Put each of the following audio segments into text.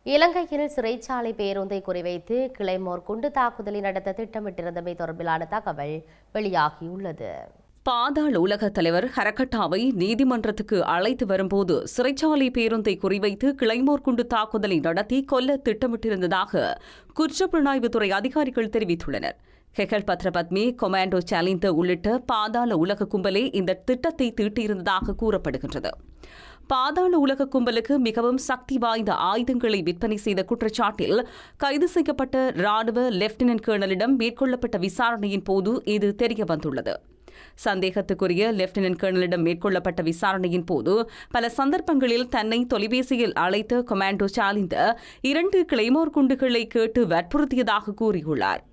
இலங்கையில் சிறைச்சாலை பேருந்தை குறிவைத்து கிளைமோர் குண்டு தாக்குதலை நடத்த திட்டமிட்டிருந்தமை தொடர்பிலான தகவல் வெளியாகியுள்ளது. பாதாள உலக தலைவர் ஹரகட்டாவை நீதிமன்றத்துக்கு அழைத்து வரும்போது சிறைச்சாலை பேருந்தை குறிவைத்து கிளைமோர் குண்டு தாக்குதலை நடத்தி கொல்ல திட்டமிட்டிருந்ததாக குற்றப்புலனாய்வுத்துறை அதிகாரிகள் தெரிவித்துள்ளனர். கெகல் பத்ரபத்மி, கொமாண்டோ சாலிந்த உள்ளிட்ட பாதாள உலக கும்பலே இந்த திட்டத்தை தீட்டியிருந்ததாக கூறப்படுகின்றது. பாதாள உலக கும்பலுக்கு மிகவும் சக்தி வாய்ந்த ஆயுதங்களை விற்பனை செய்த குற்றச்சாட்டில் கைது செய்யப்பட்ட ராணுவ லெப்டினன்ட் கர்னலிடம் மேற்கொள்ளப்பட்ட விசாரணையின் போது இது தெரியவந்துள்ளது. சந்தேகத்துக்குரிய லெப்டினன்ட் கர்னலிடம் மேற்கொள்ளப்பட்ட விசாரணையின் போது பல சந்தர்ப்பங்களில் தன்னை தொலைபேசியில் அழைத்த கொமாண்டோ சாலிந்த 2 கிளைமோர் குண்டுகளை கேட்டு வற்புறுத்தியதாக கூறியுள்ளார்.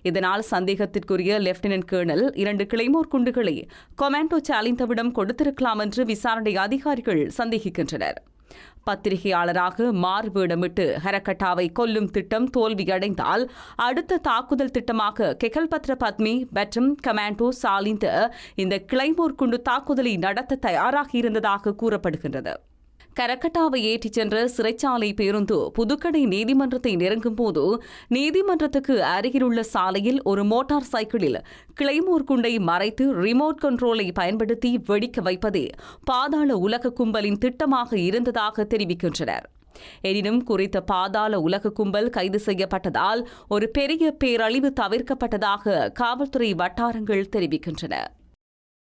இதனால் சந்தேகத்திற்குரிய லெப்டினன்ட் கர்னல் 2 கிளைமோர் குண்டுகளை கொமாண்டோ சாலிந்தவிடம் கொடுத்திருக்கலாம் என்று விசாரணை அதிகாரிகள் சந்தேகிக்கின்றனர். பத்திரிகையாளராக மாறுவேடமிட்டு ஹரகட்டாவை கொல்லும் திட்டம் தோல்வியடைந்தால் அடுத்த தாக்குதல் திட்டமாக கெகல் பத்ரபத்மி மற்றும் கமாண்டோ சாலிந்த இந்த கிளைமோர் குண்டு தாக்குதலை நடத்த தயாராகியிருந்ததாக கூறப்படுகின்றது. கரக்கட்டாவை ஏற்றிச் சென்ற சிறைச்சாலை பேருந்து புதுக்கடை நீதிமன்றத்தை நெருங்கும் போது நீதிமன்றத்துக்கு அருகிலுள்ள சாலையில் ஒரு மோட்டார் சைக்கிளில் கிளைமோர் குண்டை மறைத்து ரிமோட் கண்ட்ரோலை பயன்படுத்தி வெடிக்க வைப்பதே பாதாள உலக கும்பலின் திட்டமாக இருந்ததாக தெரிவிக்கின்றனர். எனினும் குறித்த பாதாள உலக கும்பல் கைது செய்யப்பட்டதால் ஒரு பெரிய பேரழிவு தவிர்க்கப்பட்டதாக காவல்துறை வட்டாரங்கள் தெரிவிக்கின்றன.